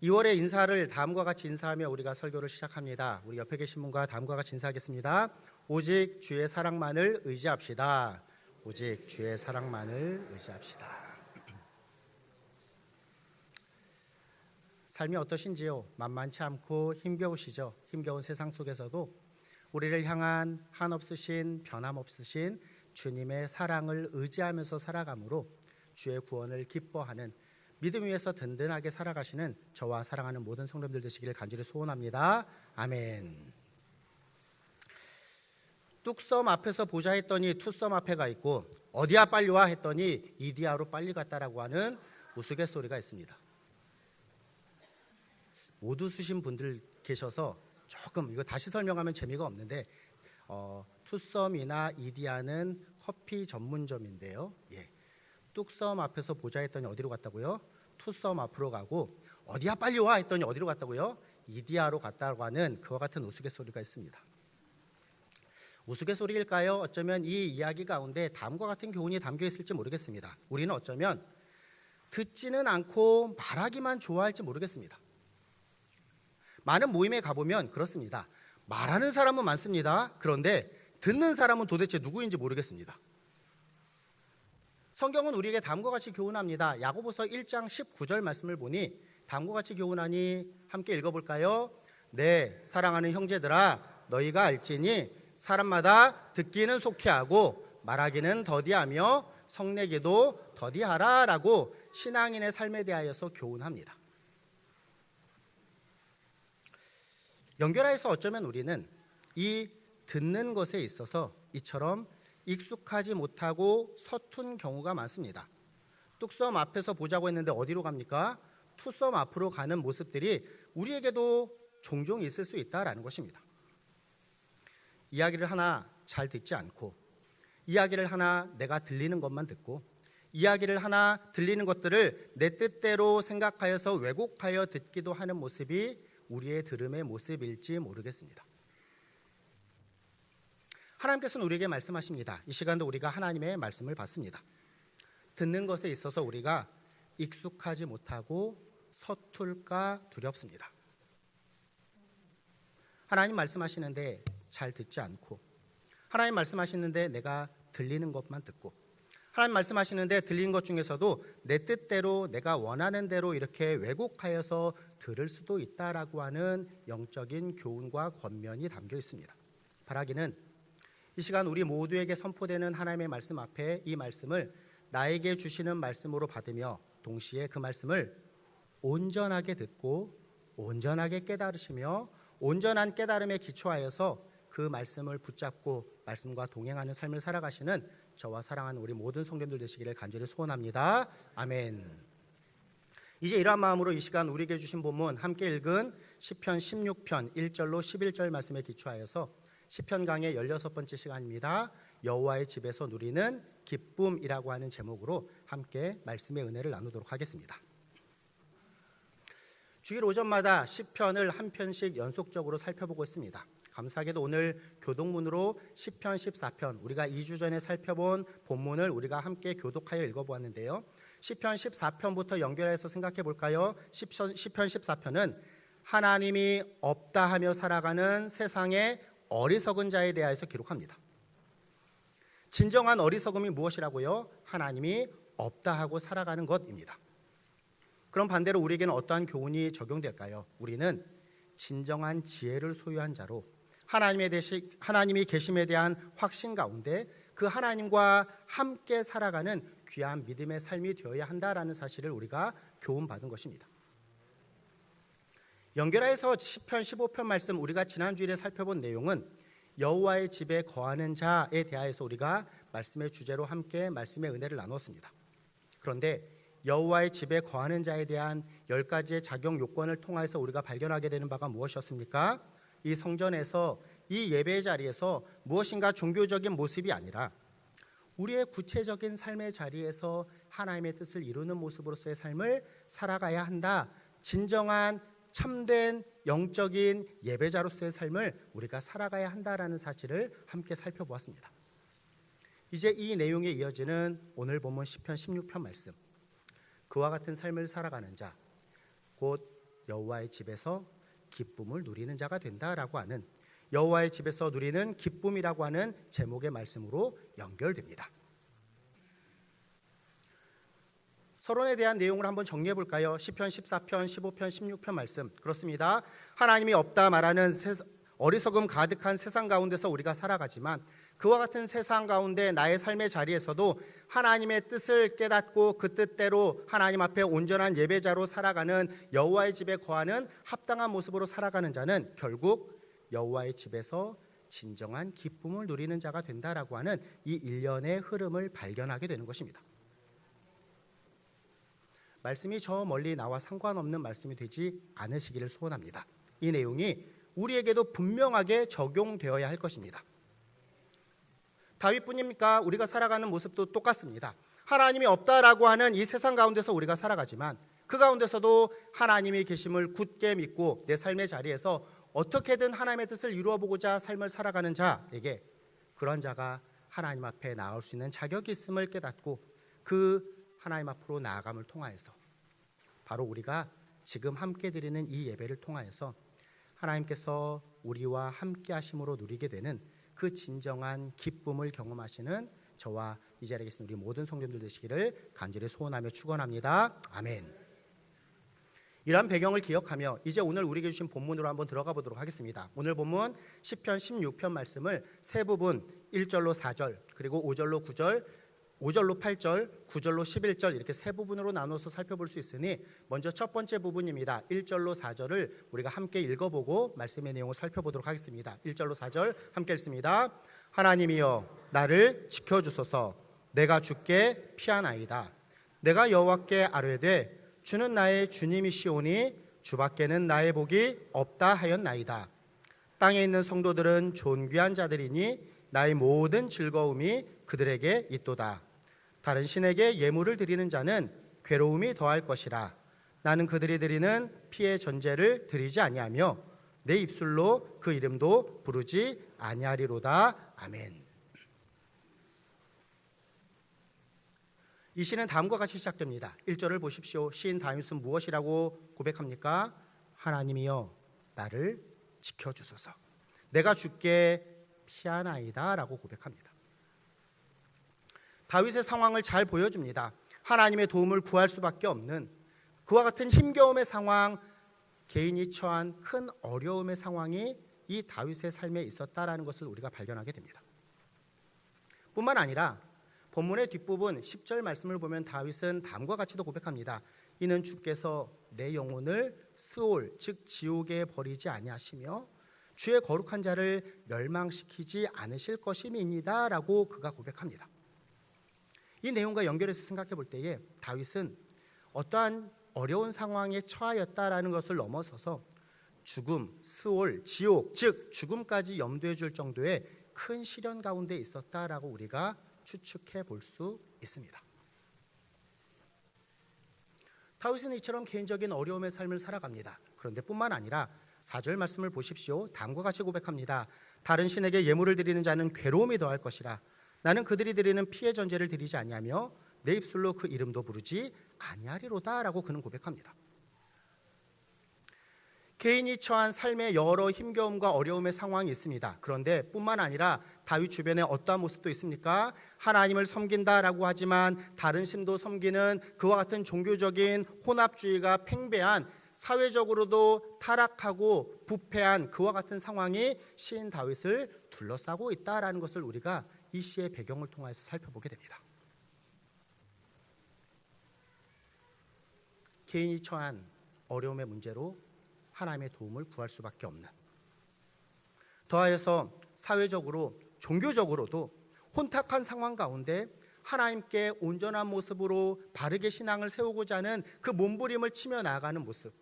2월의 인사를 다음과 같이 인사하며 우리가 설교를 시작합니다. 우리 옆에 계신 분과 다음과 같이 인사하겠습니다. 오직 주의 사랑만을 의지합시다. 오직 주의 사랑만을 의지합시다. 삶이 어떠신지요? 만만치 않고 힘겨우시죠? 힘겨운 세상 속에서도 우리를 향한 한없으신 변함없으신 주님의 사랑을 의지하면서 살아감으로 주의 구원을 기뻐하는 믿음 위에서 든든하게 살아가시는 저와 사랑하는 모든 성도님들 되시기를 간절히 소원합니다. 아멘. 뚝섬 앞에서 보자 했더니 투섬 앞에 가 있고 어디야 빨리 와 했더니 이디야로 빨리 갔다라고 하는 우스갯소리가 있습니다. 못 웃으신 분들 계셔서 조금 이거 다시 설명하면 재미가 없는데 투썸이나 이디야는 커피 전문점인데요. 뚝섬 앞에서 보자 했더니 어디로 갔다고요? 투썸 앞으로 가고 어디야 빨리 와 했더니 어디로 갔다고요? 이디야로 갔다고 하는 그와 같은 우스갯소리가 있습니다. 우스갯소리일까요? 어쩌면 이 이야기 가운데 다음과 같은 교훈이 담겨 있을지 모르겠습니다. 우리는 어쩌면 듣지는 않고 말하기만 좋아할지 모르겠습니다. 많은 모임에 가보면 그렇습니다. 말하는 사람은 많습니다. 그런데 듣는 사람은 도대체 누구인지 모르겠습니다. 성경은 우리에게 다음과 같이 교훈합니다. 야고보서 1장 19절 말씀을 보니 다음과 같이 교훈하니 함께 읽어볼까요? 네, 사랑하는 형제들아 너희가 알지니 사람마다 듣기는 속히 하고 말하기는 더디하며 성내기도 더디하라 라고 신앙인의 삶에 대하여서 교훈합니다. 연결하여서 어쩌면 우리는 이 듣는 것에 있어서 이처럼 익숙하지 못하고 서툰 경우가 많습니다. 뚝섬 앞에서 보자고 했는데 어디로 갑니까? 투섬 앞으로 가는 모습들이 우리에게도 종종 있을 수 있다라는 것입니다. 이야기를 하나 잘 듣지 않고 이야기를 하나 내가 들리는 것만 듣고 이야기를 하나 들리는 것들을 내 뜻대로 생각하여서 왜곡하여 듣기도 하는 모습이 우리의 들음의 모습일지 모르겠습니다. 하나님께서는 우리에게 말씀하십니다. 이 시간도 우리가 하나님의 말씀을 받습니다. 듣는 것에 있어서 우리가 익숙하지 못하고 서툴까 두렵습니다. 하나님 말씀하시는데 잘 듣지 않고 하나님 말씀하시는데 내가 들리는 것만 듣고 하나님 말씀하시는데 들리는 것 중에서도 내 뜻대로 내가 원하는 대로 이렇게 왜곡하여서 들을 수도 있다라고 하는 영적인 교훈과 권면이 담겨 있습니다. 바라기는 이 시간 우리 모두에게 선포되는 하나님의 말씀 앞에 이 말씀을 나에게 주시는 말씀으로 받으며 동시에 그 말씀을 온전하게 듣고 온전하게 깨달으시며 온전한 깨달음에 기초하여서 그 말씀을 붙잡고 말씀과 동행하는 삶을 살아가시는 저와 사랑하는 우리 모든 성도님들 되시기를 간절히 소원합니다. 아멘. 이제 이러한 마음으로 이 시간 우리에게 주신 본문 함께 읽은 시편 16편 1절로 11절 말씀에 기초하여서 시편 강의 16번째 시간입니다. 여호와의 집에서 누리는 기쁨이라고 하는 제목으로 함께 말씀의 은혜를 나누도록 하겠습니다. 주일 오전마다 시편을 한 편씩 연속적으로 살펴보고 있습니다. 감사하게도 오늘 교독문으로 시편 14편 우리가 2주 전에 살펴본 본문을 우리가 함께 교독하여 읽어보았는데요. 시편 14편부터 연결해서 생각해 볼까요? 시편 14편은 하나님이 없다 하며 살아가는 세상의 어리석은 자에 대하여서 기록합니다. 진정한 어리석음이 무엇이라고요? 하나님이 없다 하고 살아가는 것입니다. 그럼 반대로 우리에게는 어떠한 교훈이 적용될까요? 우리는 진정한 지혜를 소유한 자로 하나님이 계심에 대한 확신 가운데 그 하나님과 함께 살아가는 귀한 믿음의 삶이 되어야 한다라는 사실을 우리가 교훈받은 것입니다. 연결해서 시편 15편 말씀 우리가 지난주일에 살펴본 내용은 여호와의 집에 거하는 자에 대하여서 우리가 말씀의 주제로 함께 말씀의 은혜를 나누었습니다. 그런데 여호와의 집에 거하는 자에 대한 10가지의 자격 요건을 통해서 우리가 발견하게 되는 바가 무엇이었습니까? 이 성전에서 이 예배의 자리에서 무엇인가 종교적인 모습이 아니라 우리의 구체적인 삶의 자리에서 하나님의 뜻을 이루는 모습으로서의 삶을 살아가야 한다. 진정한 참된 영적인 예배자로서의 삶을 우리가 살아가야 한다라는 사실을 함께 살펴보았습니다. 이제 이 내용에 이어지는 오늘 본문 시편 16편 말씀. 그와 같은 삶을 살아가는 자, 곧 여호와의 집에서 기쁨을 누리는 자가 된다라고 하는, 여호와의 집에서 누리는 기쁨이라고 하는 제목의 말씀으로 연결됩니다. 서론에 대한 내용을 한번 정리해 볼까요? 시편 14편, 15편, 16편 말씀 그렇습니다. 하나님이 없다 말하는 어리석음 가득한 세상 가운데서 우리가 살아가지만, 그와 같은 세상 가운데 나의 삶의 자리에서도 하나님의 뜻을 깨닫고 그 뜻대로 하나님 앞에 온전한 예배자로 살아가는, 여호와의 집에 거하는 합당한 모습으로 살아가는 자는 결국 여호와의 집에서 진정한 기쁨을 누리는 자가 된다라고 하는 이 일련의 흐름을 발견하게 되는 것입니다. 말씀이 저 멀리 나와 상관없는 말씀이 되지 않으시기를 소원합니다. 이 내용이 우리에게도 분명하게 적용되어야 할 것입니다. 다윗뿐입니까? 우리가 살아가는 모습도 똑같습니다. 하나님이 없다라고 하는 이 세상 가운데서 우리가 살아가지만, 그 가운데서도 하나님이 계심을 굳게 믿고 내 삶의 자리에서 어떻게든 하나님의 뜻을 이루어보고자 삶을 살아가는 자에게, 그런 자가 하나님 앞에 나올 수 있는 자격이 있음을 깨닫고 그 하나님 앞으로 나아감을 통하여서, 바로 우리가 지금 함께 드리는 이 예배를 통하여서 하나님께서 우리와 함께 하심으로 누리게 되는 그 진정한 기쁨을 경험하시는 저와 이 자리에 계신 우리 모든 성도님들 되시기를 간절히 소원하며 축원합니다. 아멘. 이러한 배경을 기억하며 이제 오늘 우리에게 주신 본문으로 한번 들어가 보도록 하겠습니다. 오늘 본문 시편 16편 말씀을 세 부분, 1절로 4절, 그리고 5절로 9절, 5절로 8절, 9절로 11절 이렇게 세 부분으로 나눠서 살펴볼 수 있으니, 먼저 첫 번째 부분입니다. 1절로 4절을 우리가 함께 읽어보고 말씀의 내용을 살펴보도록 하겠습니다. 1절로 4절 함께 읽습니다. 하나님이여 나를 지켜주소서. 내가 주께 피하나이다. 내가 여호와께 아뢰되 주는 나의 주님이시오니 주밖에는 나의 복이 없다 하였나이다. 땅에 있는 성도들은 존귀한 자들이니 나의 모든 즐거움이 그들에게 있도다. 다른 신에게 예물을 드리는 자는 괴로움이 더할 것이라. 나는 그들이 드리는 피의 전제를 드리지 아니하며 내 입술로 그 이름도 부르지 아니하리로다. 아멘. 이 시는 다음과 같이 시작됩니다. 1절을 보십시오. 시인 다윗은 무엇이라고 고백합니까? 하나님이여 나를 지켜주소서. 내가 주께 피하나이다 라고 고백합니다. 다윗의 상황을 잘 보여줍니다. 하나님의 도움을 구할 수밖에 없는 그와 같은 힘겨움의 상황, 개인이 처한 큰 어려움의 상황이 이 다윗의 삶에 있었다라는 것을 우리가 발견하게 됩니다. 뿐만 아니라 본문의 뒷부분 10절 말씀을 보면 다윗은 다음과 같이도 고백합니다. 이는 주께서 내 영혼을 스올 즉 지옥에 버리지 아니하시며 주의 거룩한 자를 멸망시키지 않으실 것임이니이다 라고 그가 고백합니다. 이 내용과 연결해서 생각해 볼 때에 다윗은 어떠한 어려운 상황에 처하였다라는 것을 넘어서서 죽음, 스올, 지옥 즉 죽음까지 염두에 줄 정도의 큰 시련 가운데 있었다라고 우리가 추측해 볼 수 있습니다. 다윗은 이처럼 개인적인 어려움의 삶을 살아갑니다. 그런데 뿐만 아니라 4절 말씀을 보십시오. 다음과 같이 고백합니다. 다른 신에게 예물을 드리는 자는 괴로움이 더할 것이라. 나는 그들이 드리는 피의 전제를 드리지 아니하며 내 입술로 그 이름도 부르지 아니하리로다 라고 그는 고백합니다. 개인이 처한 삶의 여러 힘겨움과 어려움의 상황이 있습니다. 그런데 뿐만 아니라 다윗 주변에 어떠한 모습도 있습니까? 하나님을 섬긴다라고 하지만 다른 신도 섬기는 그와 같은 종교적인 혼합주의가 팽배한, 사회적으로도 타락하고 부패한 그와 같은 상황이 시인 다윗을 둘러싸고 있다라는 것을 우리가 이 시의 배경을 통해서 살펴보게 됩니다. 개인이 처한 어려움의 문제로 하나님의 도움을 구할 수밖에 없는, 더하여서 사회적으로 종교적으로도 혼탁한 상황 가운데 하나님께 온전한 모습으로 바르게 신앙을 세우고자 하는 그 몸부림을 치며 나아가는 모습,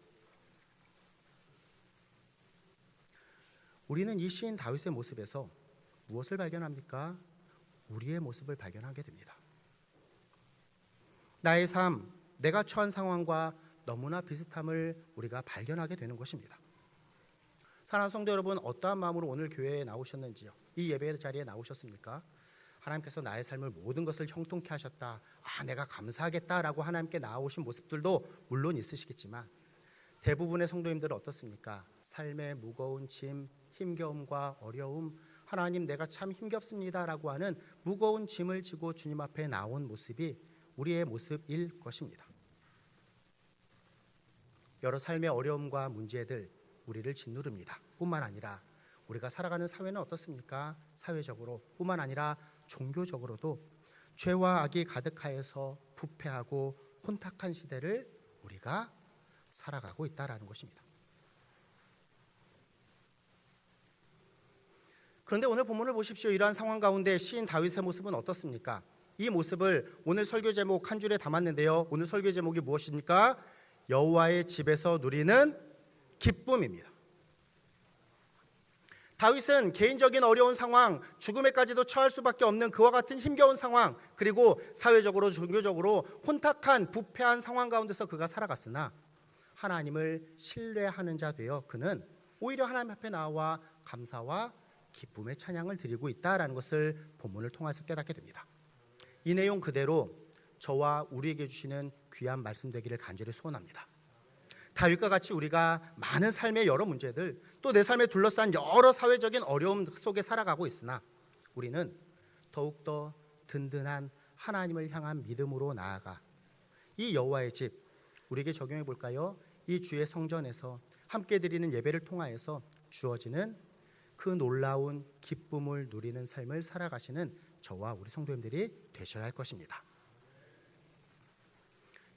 우리는 이 시인 다윗의 모습에서 무엇을 발견합니까? 우리의 모습을 발견하게 됩니다. 나의 삶, 내가 처한 상황과 너무나 비슷함을 우리가 발견하게 되는 것입니다. 사랑하는 성도 여러분, 어떠한 마음으로 오늘 교회에 나오셨는지요? 이 예배 자리에 나오셨습니까? 하나님께서 나의 삶을 모든 것을 형통케 하셨다. 내가 감사하겠다라고 하나님께 나오신 모습들도 물론 있으시겠지만, 대부분의 성도님들은 어떻습니까? 삶의 무거운 짐, 힘겨움과 어려움, 하나님 내가 참 힘겹습니다라고 하는 무거운 짐을 지고 주님 앞에 나온 모습이 우리의 모습일 것입니다. 여러 삶의 어려움과 문제들 우리를 짓누릅니다. 뿐만 아니라 우리가 살아가는 사회는 어떻습니까? 사회적으로 뿐만 아니라 종교적으로도 죄와 악이 가득하여서 부패하고 혼탁한 시대를 우리가 살아가고 있다라는 것입니다. 그런데 오늘 본문을 보십시오. 이러한 상황 가운데 시인 다윗의 모습은 어떻습니까? 이 모습을 오늘 설교 제목 한 줄에 담았는데요. 오늘 설교 제목이 무엇입니까? 여호와의 집에서 누리는 기쁨입니다. 다윗은 개인적인 어려운 상황, 죽음에까지도 처할 수밖에 없는 그와 같은 힘겨운 상황, 그리고 사회적으로 종교적으로 혼탁한 부패한 상황 가운데서 그가 살아갔으나 하나님을 신뢰하는 자 되어 그는 오히려 하나님 앞에 나와 감사와 기쁨의 찬양을 드리고 있다라는 것을 본문을 통해서 깨닫게 됩니다. 이 내용 그대로 저와 우리에게 주시는 귀한 말씀 되기를 간절히 소원합니다. 다윗과 같이 우리가 많은 삶의 여러 문제들, 또 내 삶에 둘러싼 여러 사회적인 어려움 속에 살아가고 있으나 우리는 더욱더 든든한 하나님을 향한 믿음으로 나아가 이 여호와의 집, 우리에게 적용해 볼까요? 이 주의 성전에서 함께 드리는 예배를 통하여서 주어지는 그 놀라운 기쁨을 누리는 삶을 살아가시는 저와 우리 성도님들이 되셔야 할 것입니다.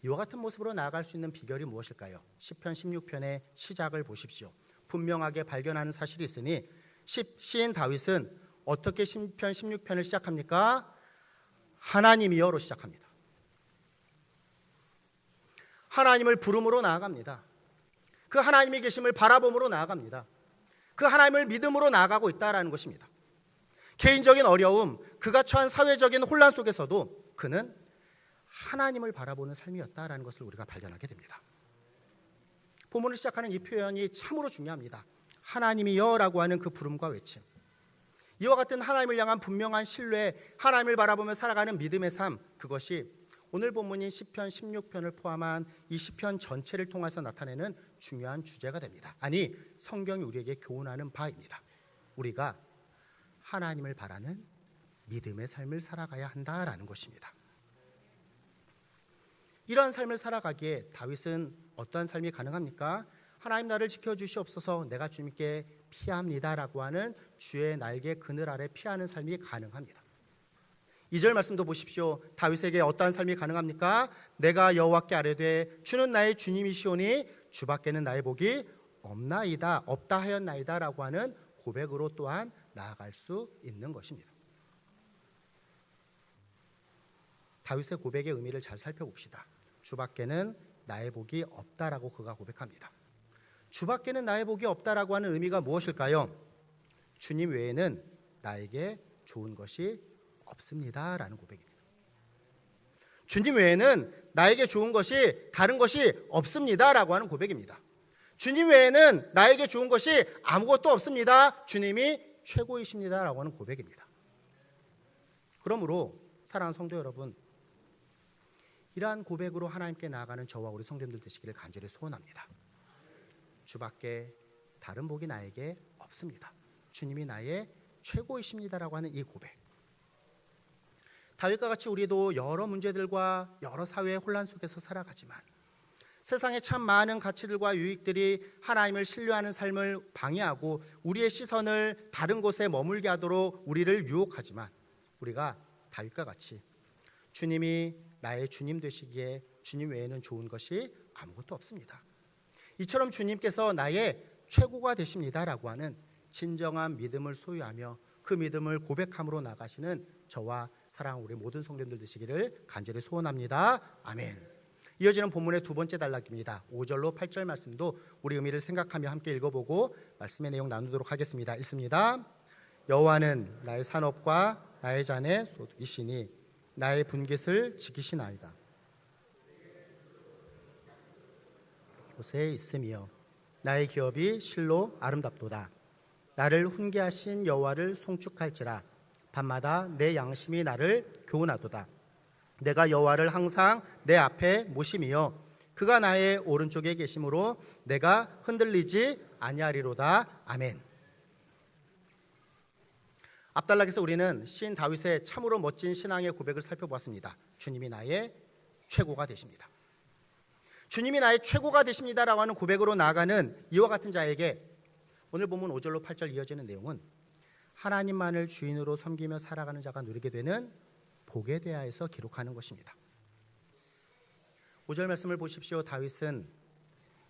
이와 같은 모습으로 나아갈 수 있는 비결이 무엇일까요? 시편 16편의 시작을 보십시오. 분명하게 발견하는 사실이 있으니 시인 다윗은 어떻게 시편 16편을 시작합니까? 하나님이여로 시작합니다. 하나님을 부름으로 나아갑니다. 그 하나님이 계심을 바라봄으로 나아갑니다. 그 하나님을 믿음으로 나아가고 있다는 것입니다. 개인적인 어려움, 그가 처한 사회적인 혼란 속에서도 그는 하나님을 바라보는 삶이었다라는 것을 우리가 발견하게 됩니다. 본문을 시작하는 이 표현이 참으로 중요합니다. 하나님이여라고 하는 그 부름과 외침, 이와 같은 하나님을 향한 분명한 신뢰, 하나님을 바라보며 살아가는 믿음의 삶, 그것이 오늘 본문인 시편 16편을 포함한 이 시편 전체를 통해서 나타내는 중요한 주제가 됩니다. 아니, 성경이 우리에게 교훈하는 바입니다. 우리가 하나님을 바라는 믿음의 삶을 살아가야 한다라는 것입니다. 이러한 삶을 살아가기에 다윗은 어떠한 삶이 가능합니까? 하나님 나를 지켜주시옵소서, 내가 주님께 피합니다라고 하는 주의 날개 그늘 아래 피하는 삶이 가능합니다. 2절 말씀도 보십시오. 다윗에게 어떠한 삶이 가능합니까? 내가 여호와께 아뢰되 주는 나의 주님이시오니 주밖에는 나의 복이 없다 하였나이다 라고 하는 고백으로 또한 나아갈 수 있는 것입니다. 다윗의 고백의 의미를 잘 살펴봅시다. 주밖에는 나의 복이 없다라고 그가 고백합니다. 주밖에는 나의 복이 없다라고 하는 의미가 무엇일까요? 주님 외에는 나에게 좋은 것이 없습니다라는 고백입니다. 주님 외에는 나에게 좋은 것이 다른 것이 없습니다라고 하는 고백입니다. 주님 외에는 나에게 좋은 것이 아무것도 없습니다. 주님이 최고이십니다라고 하는 고백입니다. 그러므로 사랑하는 성도 여러분, 이러한 고백으로 하나님께 나아가는 저와 우리 성도님들 되시기를 간절히 소원합니다. 주밖에 다른 복이 나에게 없습니다. 주님이 나의 최고이십니다라고 하는 이 고백. 다윗과 같이 우리도 여러 문제들과 여러 사회의 혼란 속에서 살아가지만 세상에 참 많은 가치들과 유익들이 하나님을 신뢰하는 삶을 방해하고 우리의 시선을 다른 곳에 머물게 하도록 우리를 유혹하지만 우리가 다윗과 같이 주님이 나의 주님 되시기에 주님 외에는 좋은 것이 아무것도 없습니다. 이처럼 주님께서 나의 최고가 되십니다라고 하는 진정한 믿음을 소유하며 그 믿음을 고백함으로 나가시는 저와 사랑하는 우리 모든 성도님들 되시기를 간절히 소원합니다. 아멘. 이어지는 본문의 두 번째 단락입니다. 5절로 8절 말씀도 우리 의미를 생각하며 함께 읽어보고 말씀의 내용 나누도록 하겠습니다. 읽습니다. 여호와는 나의 산업과 나의 잔의 소득이시니 나의 분깃을 지키시나이다. 곳에 있으며 나의 기업이 실로 아름답도다. 나를 훈계하신 여호와를 송축할지라. 밤마다 내 양심이 나를 교훈하도다. 내가 여호와를 항상 내 앞에 모심이여 그가 나의 오른쪽에 계심으로 내가 흔들리지 아니하리로다. 아멘. 앞단락에서 우리는 시인 다윗의 참으로 멋진 신앙의 고백을 살펴보았습니다. 주님이 나의 최고가 되십니다. 주님이 나의 최고가 되십니다라고 하는 고백으로 나아가는 이와 같은 자에게 오늘 본문 5절로 8절 이어지는 내용은 하나님만을 주인으로 섬기며 살아가는 자가 누리게 되는 복에 대하여서 기록하는 것입니다. 5절 말씀을 보십시오. 다윗은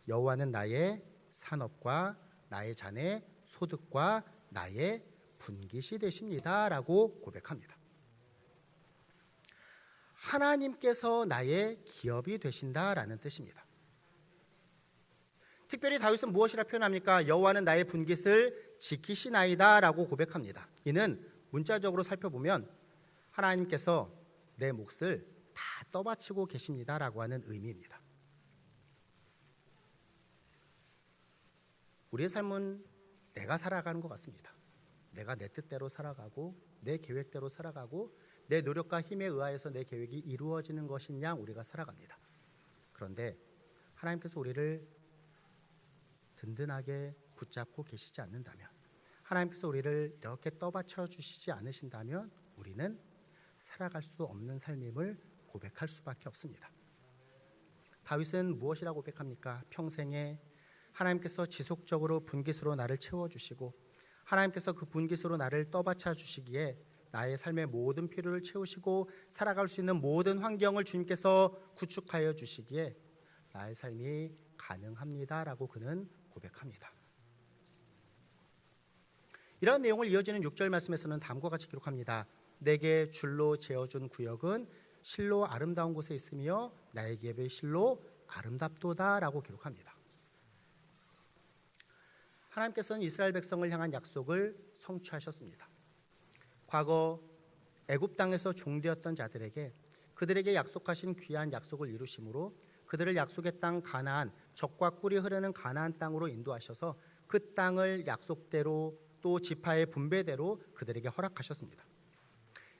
여호와는 나의 산업과 나의 잔의 소득과 나의 분깃이 되십니다 라고 고백합니다. 하나님께서 나의 기업이 되신다라는 뜻입니다. 특별히 다윗은 무엇이라 표현합니까? 여호와는 나의 분깃을 지키시나이다 라고 고백합니다. 이는 문자적으로 살펴보면 하나님께서 내 몫을 다 떠받치고 계십니다 라고 하는 의미입니다. 우리의 삶은 내가 살아가는 것 같습니다. 내가 내 뜻대로 살아가고 내 계획대로 살아가고 내 노력과 힘에 의하여서 내 계획이 이루어지는 것인 양 우리가 살아갑니다. 그런데 하나님께서 우리를 든든하게 붙잡고 계시지 않는다면, 하나님께서 우리를 이렇게 떠받쳐 주시지 않으신다면 우리는 살아갈 수 없는 삶임을 고백할 수밖에 없습니다. 다윗은 무엇이라고 고백합니까? 평생에 하나님께서 지속적으로 분깃으로 나를 채워주시고 하나님께서 그 분깃으로 나를 떠받쳐 주시기에 나의 삶의 모든 필요를 채우시고 살아갈 수 있는 모든 환경을 주님께서 구축하여 주시기에 나의 삶이 가능합니다라고 그는 고백합니다. 이러한 내용을 이어지는 6절 말씀에서는 다음과 같이 기록합니다. 내게 줄로 재어준 구역은 실로 아름다운 곳에 있으며 나의 기업의 실로 아름답도다라고 기록합니다. 하나님께서는 이스라엘 백성을 향한 약속을 성취하셨습니다. 과거 애굽 땅에서 종되었던 자들에게 그들에게 약속하신 귀한 약속을 이루심으로 그들을 약속의 땅 가나안, 젖과 꿀이 흐르는 가나안 땅으로 인도하셔서 그 땅을 약속대로 또 지파의 분배대로 그들에게 허락하셨습니다.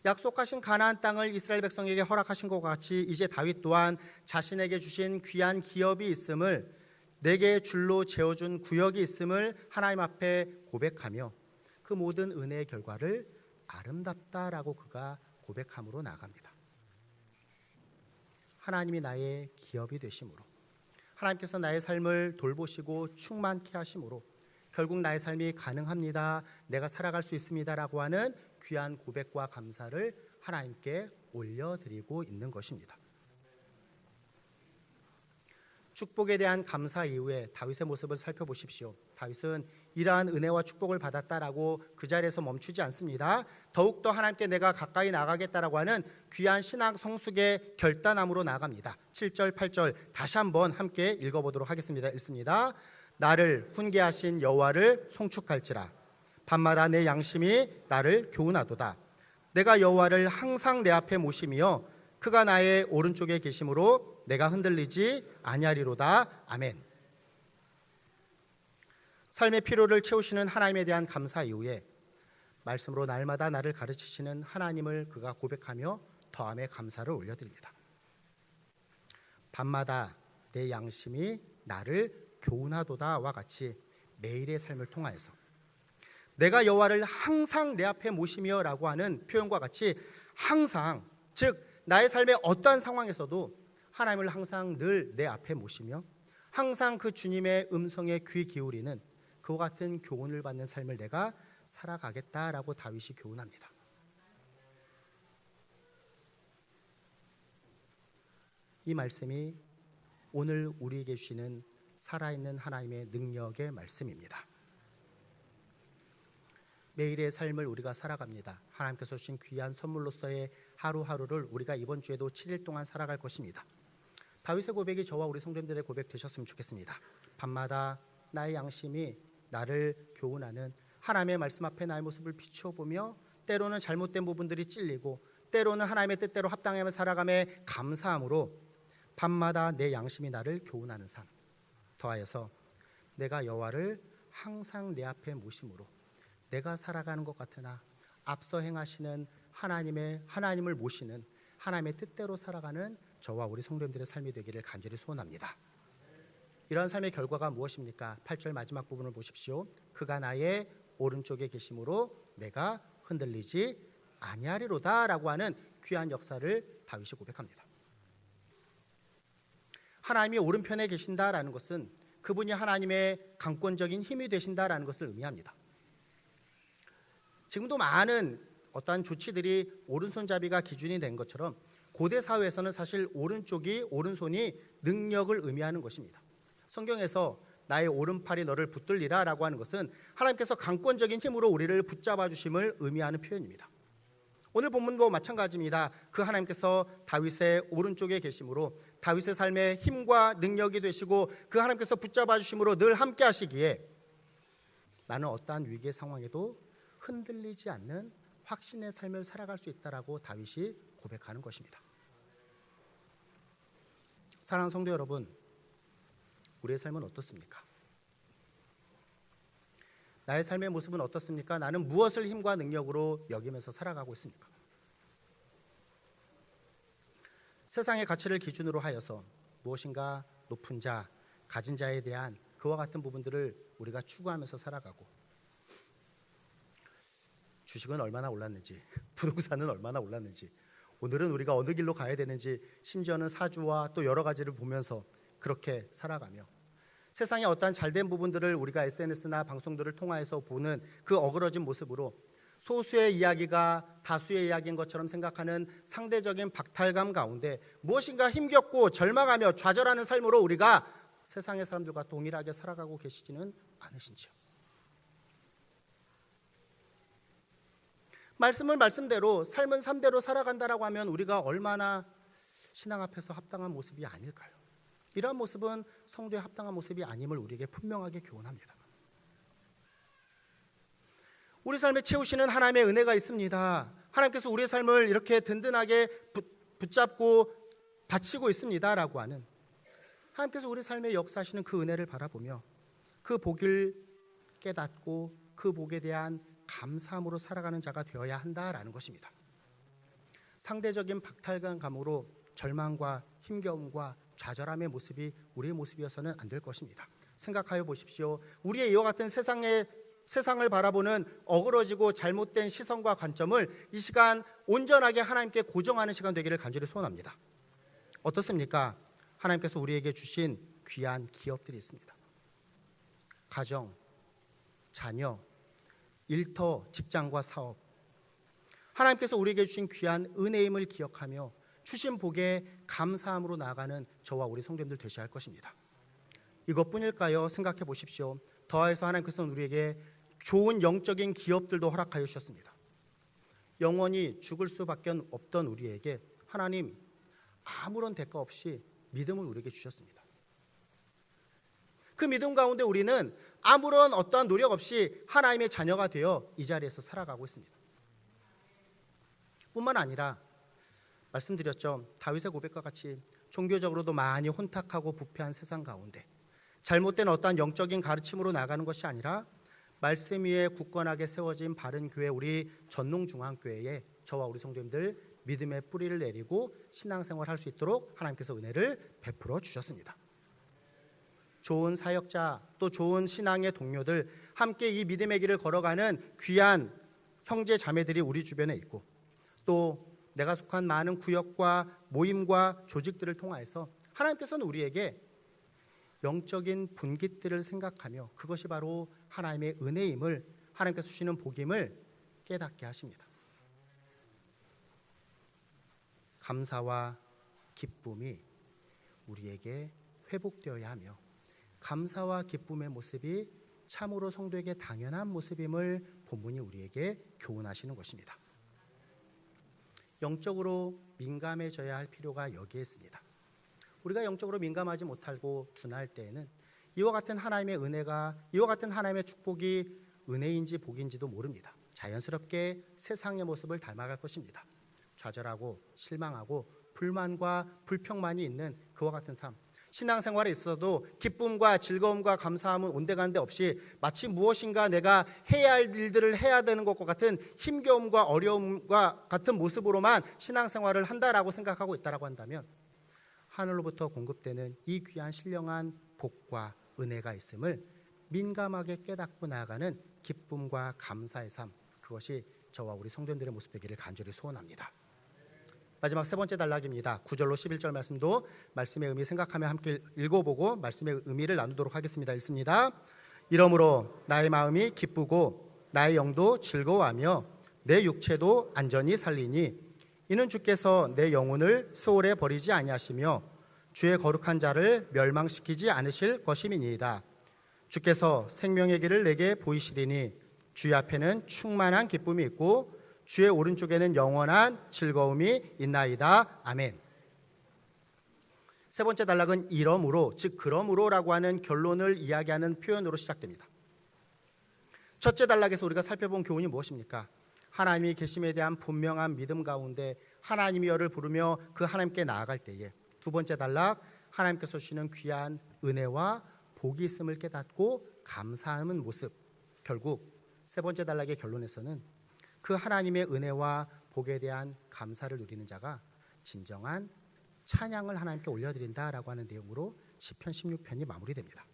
약속하신 가나안 땅을 이스라엘 백성에게 허락하신 것 같이 이제 다윗 또한 자신에게 주신 귀한 기업이 있음을, 내게 줄로 재어준 구역이 있음을 하나님 앞에 고백하며 그 모든 은혜의 결과를 아름답다라고 그가 고백함으로 나아갑니다. 하나님이 나의 기업이 되심으로, 하나님께서 나의 삶을 돌보시고 충만케 하심으로 결국 나의 삶이 가능합니다, 내가 살아갈 수 있습니다라고 하는 귀한 고백과 감사를 하나님께 올려드리고 있는 것입니다. 축복에 대한 감사 이후에 다윗의 모습을 살펴보십시오. 다윗은 이러한 은혜와 축복을 받았다라고 그 자리에서 멈추지 않습니다. 더욱더 하나님께 내가 가까이 나가겠다라고 하는 귀한 신앙 성숙의 결단함으로 나아갑니다. 7절, 8절 다시 한번 함께 읽어보도록 하겠습니다. 읽습니다. 나를 훈계하신 여호와를 송축할지라. 밤마다 내 양심이 나를 교훈하도다. 내가 여호와를 항상 내 앞에 모시며 그가 나의 오른쪽에 계심으로 내가 흔들리지 아니하리로다. 아멘. 삶의 필요를 채우시는 하나님에 대한 감사 이후에 말씀으로 날마다 나를 가르치시는 하나님을 그가 고백하며 더함의 감사를 올려드립니다. 밤마다 내 양심이 나를 교훈하도다와 같이 매일의 삶을 통하여서 내가 여호와를 항상 내 앞에 모시며 라고 하는 표현과 같이 항상, 즉 나의 삶의 어떠한 상황에서도 하나님을 항상 늘 내 앞에 모시며 항상 그 주님의 음성에 귀 기울이는 그와 같은 교훈을 받는 삶을 내가 살아가겠다라고 다윗이 교훈합니다. 이 말씀이 오늘 우리에게 주시는 살아있는 하나님의 능력의 말씀입니다. 매일의 삶을 우리가 살아갑니다. 하나님께서 주신 귀한 선물로서의 하루하루를 우리가 이번 주에도 7일 동안 살아갈 것입니다. 다윗의 고백이 저와 우리 성도님들의 고백 되셨으면 좋겠습니다. 밤마다 나의 양심이 나를 교훈하는 하나님의 말씀 앞에 나의 모습을 비추어 보며 때로는 잘못된 부분들이 찔리고 때로는 하나님의 뜻대로 합당하며 살아감에 감사함으로 밤마다 내 양심이 나를 교훈하는 삶, 더하여서 내가 여호와를 항상 내 앞에 모심으로 내가 살아가는 것 같으나 앞서 행하시는 하나님을 모시는 하나님의 뜻대로 살아가는 저와 우리 성도님들의 삶이 되기를 간절히 소원합니다. 이러한 삶의 결과가 무엇입니까? 8절 마지막 부분을 보십시오. 그가 나의 오른쪽에 계심으로 내가 흔들리지 아니하리로다 라고 하는 귀한 역사를 다윗이 고백합니다. 하나님이 오른편에 계신다라는 것은 그분이 하나님의 강권적인 힘이 되신다라는 것을 의미합니다. 지금도 많은 어떠한 조치들이 오른손잡이가 기준이 된 것처럼 고대 사회에서는 사실 오른손이 능력을 의미하는 것입니다. 성경에서 나의 오른팔이 너를 붙들리라 라고 하는 것은 하나님께서 강권적인 힘으로 우리를 붙잡아 주심을 의미하는 표현입니다. 오늘 본문도 마찬가지입니다. 그 하나님께서 다윗의 오른쪽에 계심으로 다윗의 삶에 힘과 능력이 되시고 그 하나님께서 붙잡아 주심으로 늘 함께 하시기에 나는 어떠한 위기의 상황에도 흔들리지 않는 확신의 삶을 살아갈 수 있다라고 다윗이 고백하는 것입니다. 사랑하는 성도 여러분, 우리의 삶은 어떻습니까? 나의 삶의 모습은 어떻습니까? 나는 무엇을 힘과 능력으로 여기면서 살아가고 있습니까? 세상의 가치를 기준으로 하여서 무엇인가 높은 자, 가진 자에 대한 그와 같은 부분들을 우리가 추구하면서 살아가고, 주식은 얼마나 올랐는지, 부동산은 얼마나 올랐는지, 오늘은 우리가 어느 길로 가야 되는지, 심지어는 사주와 또 여러 가지를 보면서 그렇게 살아가며 세상의 어떠한 잘된 부분들을 우리가 SNS나 방송들을 통하여서 보는 그 어그러진 모습으로 소수의 이야기가 다수의 이야기인 것처럼 생각하는 상대적인 박탈감 가운데 무엇인가 힘겹고 절망하며 좌절하는 삶으로 우리가 세상의 사람들과 동일하게 살아가고 계시지는 않으신지요? 말씀은 말씀대로, 삶은 삶대로 살아간다라고 하면 우리가 얼마나 신앙 앞에서 합당한 모습이 아닐까요? 이러한 모습은 성도의 합당한 모습이 아님을 우리에게 분명하게 교훈합니다. 우리 삶에 채우시는 하나님의 은혜가 있습니다. 하나님께서 우리의 삶을 이렇게 든든하게 붙잡고 바치고 있습니다라고 하는, 하나님께서 우리 삶에 역사하시는 그 은혜를 바라보며 그 복을 깨닫고 그 복에 대한 감사함으로 살아가는 자가 되어야 한다라는 것입니다. 상대적인 박탈감으로 절망과 힘겨움과 좌절함의 모습이 우리의 모습이어서는 안 될 것입니다. 생각하여 보십시오. 우리의 이와 같은 세상을 바라보는 어그러지고 잘못된 시선과 관점을 이 시간 온전하게 하나님께 고정하는 시간 되기를 간절히 소원합니다. 어떻습니까? 하나님께서 우리에게 주신 귀한 기업들이 있습니다. 가정, 자녀, 일터, 직장과 사업, 하나님께서 우리에게 주신 귀한 은혜임을 기억하며 주신 복에 감사함으로 나아가는 저와 우리 성도님들 되셔야 할 것입니다. 이것뿐일까요? 생각해 보십시오. 더해서 하나님께서는 우리에게 좋은 영적인 기업들도 허락하여 주셨습니다. 영원히 죽을 수밖에 없던 우리에게 하나님 아무런 대가 없이 믿음을 우리에게 주셨습니다. 그 믿음 가운데 우리는 아무런 어떠한 노력 없이 하나님의 자녀가 되어 이 자리에서 살아가고 있습니다. 뿐만 아니라 말씀드렸죠. 다윗의 고백과 같이 종교적으로도 많이 혼탁하고 부패한 세상 가운데 잘못된 어떠한 영적인 가르침으로 나가는 것이 아니라 말씀 위에 굳건하게 세워진 바른 교회, 우리 전농중앙교회에 저와 우리 성도님들 믿음의 뿌리를 내리고 신앙생활을 할 수 있도록 하나님께서 은혜를 베풀어 주셨습니다. 좋은 사역자, 또 좋은 신앙의 동료들, 함께 이 믿음의 길을 걸어가는 귀한 형제 자매들이 우리 주변에 있고, 또 내가 속한 많은 구역과 모임과 조직들을 통하여서 하나님께서는 우리에게 영적인 분깃들을 생각하며 그것이 바로 하나님의 은혜임을, 하나님께서 주시는 복임을 깨닫게 하십니다. 감사와 기쁨이 우리에게 회복되어야 하며 감사와 기쁨의 모습이 참으로 성도에게 당연한 모습임을 본문이 우리에게 교훈하시는 것입니다. 영적으로 민감해져야 할 필요가 여기에 있습니다. 우리가 영적으로 민감하지 못하고 둔할 때에는 이와 같은 하나님의 은혜가, 이와 같은 하나님의 축복이 은혜인지 복인지도 모릅니다. 자연스럽게 세상의 모습을 닮아갈 것입니다. 좌절하고 실망하고 불만과 불평만이 있는 그와 같은 삶, 신앙생활에 있어도 기쁨과 즐거움과 감사함은 온데간데 없이 마치 무엇인가 내가 해야 할 일들을 해야 되는 것과 같은 힘겨움과 어려움과 같은 모습으로만 신앙생활을 한다라고 생각하고 있다라고 한다면 하늘로부터 공급되는 이 귀한 신령한 복과 은혜가 있음을 민감하게 깨닫고 나아가는 기쁨과 감사의 삶, 그것이 저와 우리 성도님들의 모습 되기를 간절히 소원합니다. 마지막 세 번째 단락입니다. 9절로 11절 말씀도 말씀의 의미 생각하며 함께 읽어보고 말씀의 의미를 나누도록 하겠습니다. 읽습니다. 이러므로 나의 마음이 기쁘고 나의 영도 즐거워하며 내 육체도 안전히 살리니 이는 주께서 내 영혼을 소홀에 버리지 아니하시며 주의 거룩한 자를 멸망시키지 않으실 것임이니이다. 주께서 생명의 길을 내게 보이시리니 주의 앞에는 충만한 기쁨이 있고 주의 오른쪽에는 영원한 즐거움이 있나이다. 아멘. 세 번째 단락은 이러므로, 즉 그러므로라고 하는 결론을 이야기하는 표현으로 시작됩니다. 첫째 단락에서 우리가 살펴본 교훈이 무엇입니까? 하나님이 계심에 대한 분명한 믿음 가운데 하나님이여를 부르며 그 하나님께 나아갈 때에, 두 번째 단락, 하나님께서 주시는 귀한 은혜와 복이 있음을 깨닫고 감사하는 모습. 결국 세 번째 단락의 결론에서는 그 하나님의 은혜와 복에 대한 감사를 누리는 자가 진정한 찬양을 하나님께 올려드린다라고 하는 내용으로 시편 16편이 마무리됩니다.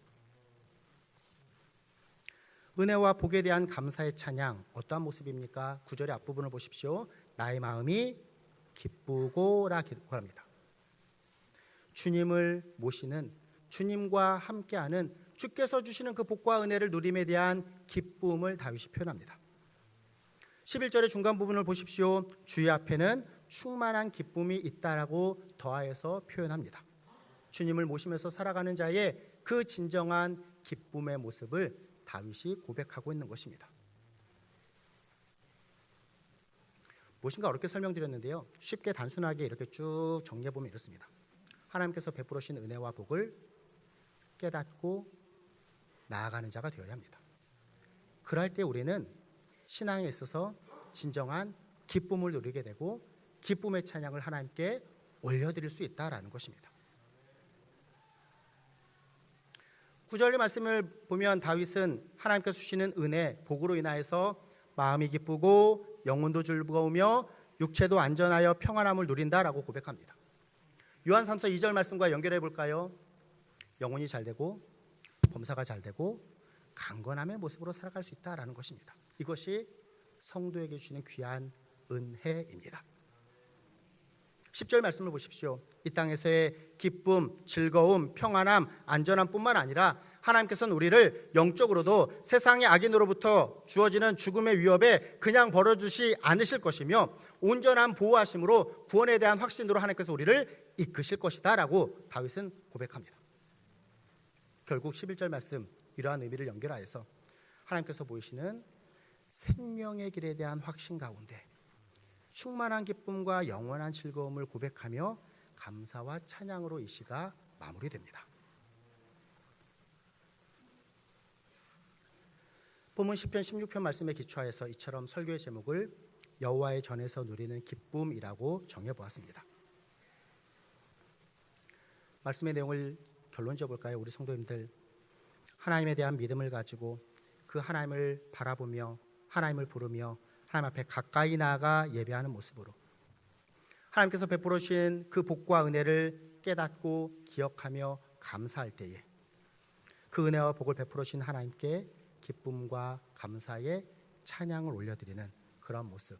은혜와 복에 대한 감사의 찬양, 어떠한 모습입니까? 9절의 앞부분을 보십시오. 나의 마음이 기쁘고라 합니다. 주님을 모시는, 주님과 함께하는, 주께서 주시는 그 복과 은혜를 누림에 대한 기쁨을 다윗이 표현합니다. 11절의 중간 부분을 보십시오. 주의 앞에는 충만한 기쁨이 있다라고 더하여서 표현합니다. 주님을 모시면서 살아가는 자의 그 진정한 기쁨의 모습을 다윗이 고백하고 있는 것입니다. 무엇인가 어렵게 설명드렸는데요. 쉽게 단순하게 이렇게 쭉 정리해보면 이렇습니다. 하나님께서 베풀어 주신 은혜와 복을 깨닫고 나아가는 자가 되어야 합니다. 그럴 때 우리는 신앙에 있어서 진정한 기쁨을 누리게 되고 기쁨의 찬양을 하나님께 올려드릴 수 있다라는 것입니다. 9절의 말씀을 보면 다윗은 하나님께서 주시는 은혜, 복으로 인하여서 마음이 기쁘고 영혼도 즐거우며 육체도 안전하여 평안함을 누린다라고 고백합니다. 요한 3서 2절 말씀과 연결해 볼까요? 영혼이 잘 되고 범사가 잘 되고 강건함의 모습으로 살아갈 수 있다라는 것입니다. 이것이 성도에게 주시는 귀한 은혜입니다. 10절 말씀을 보십시오. 이 땅에서의 기쁨, 즐거움, 평안함, 안전함뿐만 아니라 하나님께서는 우리를 영적으로도 세상의 악인으로부터 주어지는 죽음의 위협에 그냥 버려두지 않으실 것이며 온전한 보호하심으로 구원에 대한 확신으로 하나님께서 우리를 이끄실 것이다 라고 다윗은 고백합니다. 결국 11절 말씀, 이러한 의미를 연결하여서 하나님께서 보이시는 생명의 길에 대한 확신 가운데 충만한 기쁨과 영원한 즐거움을 고백하며 감사와 찬양으로 이 시가 마무리됩니다. 본문 시편 16편 말씀에 기초하여서 이처럼 설교의 제목을 여호와의 전에서 누리는 기쁨이라고 정해보았습니다. 말씀의 내용을 결론 지어볼까요? 우리 성도님들, 하나님에 대한 믿음을 가지고 그 하나님을 바라보며 하나님을 부르며 하나님 앞에 가까이 나아가 예배하는 모습으로 하나님께서 베풀어 주신 그 복과 은혜를 깨닫고 기억하며 감사할 때에 그 은혜와 복을 베풀어 주신 하나님께 기쁨과 감사의 찬양을 올려드리는 그런 모습,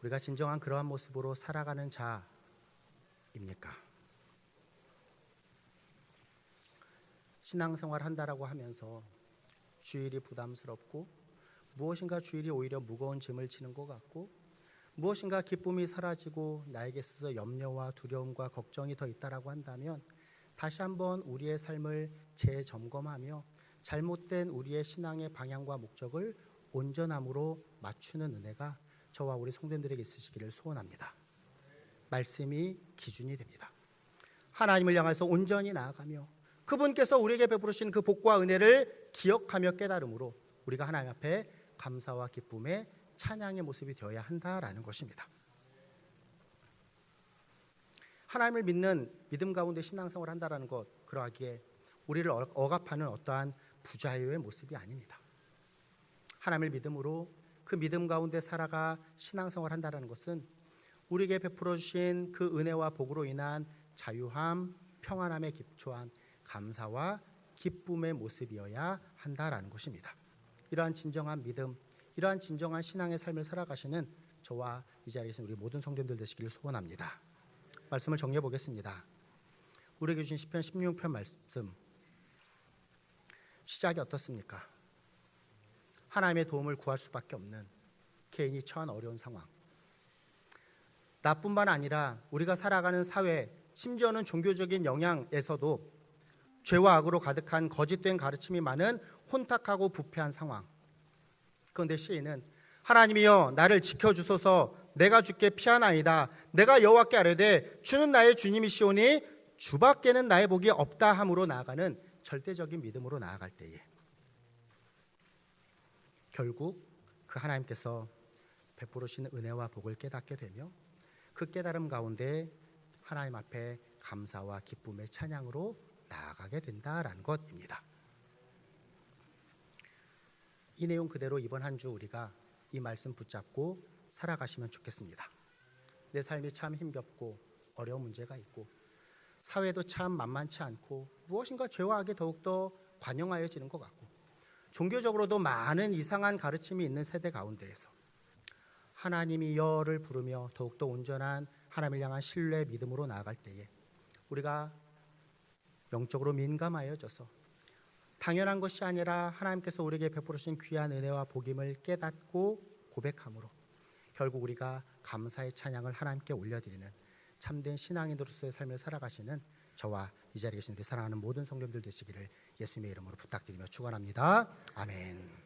우리가 진정한 그러한 모습으로 살아가는 자입니까? 신앙생활 한다라고 하면서 주일이 부담스럽고 무엇인가 주일이 오히려 무거운 짐을 지는 것 같고 무엇인가 기쁨이 사라지고 나에게 있어서 염려와 두려움과 걱정이 더 있다라고 한다면 다시 한번 우리의 삶을 재점검하며 잘못된 우리의 신앙의 방향과 목적을 온전함으로 맞추는 은혜가 저와 우리 성도님들에게 있으시기를 소원합니다. 말씀이 기준이 됩니다. 하나님을 향해서 온전히 나아가며 그분께서 우리에게 베푸르신 그 복과 은혜를 기억하며 깨달음으로 우리가 하나님 앞에 감사와 기쁨의 찬양의 모습이 되어야 한다라는 것입니다. 하나님을 믿는 믿음 가운데 신앙생활을 한다라는 것, 그러하기에 우리를 억압하는 어떠한 부자유의 모습이 아닙니다. 하나님을 믿음으로 그 믿음 가운데 살아가 신앙생활을 한다라는 것은 우리에게 베풀어 주신 그 은혜와 복으로 인한 자유함, 평안함에 기초한 감사와 기쁨의 모습이어야 한다라는 것입니다. 이러한 진정한 믿음, 이러한 진정한 신앙의 삶을 살아가시는 저와 이 자리에서 우리 모든 성도님들 되시기를 소원합니다. 말씀을 정리해 보겠습니다. 우리에게 주신 시편 16편 말씀, 시작이 어떻습니까? 하나님의 도움을 구할 수밖에 없는 개인이 처한 어려운 상황. 나뿐만 아니라 우리가 살아가는 사회, 심지어는 종교적인 영향에서도 죄와 악으로 가득한 거짓된 가르침이 많은 혼탁하고 부패한 상황. 그런데 시인은 하나님이여 나를 지켜주소서, 내가 주께 피하나이다. 내가 여호와께 아뢰되 주는 나의 주님이시오니 주밖에는 나의 복이 없다 함으로 나아가는 절대적인 믿음으로 나아갈 때에 결국 그 하나님께서 베푸시는 은혜와 복을 깨닫게 되며 그 깨달음 가운데 하나님 앞에 감사와 기쁨의 찬양으로 나아가게 된다라는 것입니다. 이 내용 그대로 이번 한 주 우리가 이 말씀 붙잡고 살아가시면 좋겠습니다. 내 삶이 참 힘겹고 어려운 문제가 있고 사회도 참 만만치 않고 무엇인가 죄와 악에 더욱더 관영하여지는 것 같고 종교적으로도 많은 이상한 가르침이 있는 세대 가운데에서 하나님이여를 부르며 더욱더 온전한 하나님을 향한 신뢰 믿음으로 나아갈 때에 우리가 영적으로 민감하여져서 당연한 것이 아니라 하나님께서 우리에게 베풀어 주신 귀한 은혜와 복임을 깨닫고 고백함으로 결국 우리가 감사의 찬양을 하나님께 올려드리는 참된 신앙인으로서의 삶을 살아가시는 저와 이 자리에 계신 우리 사랑하는 모든 성도님들 되시기를 예수님의 이름으로 부탁드리며 축원합니다. 아멘.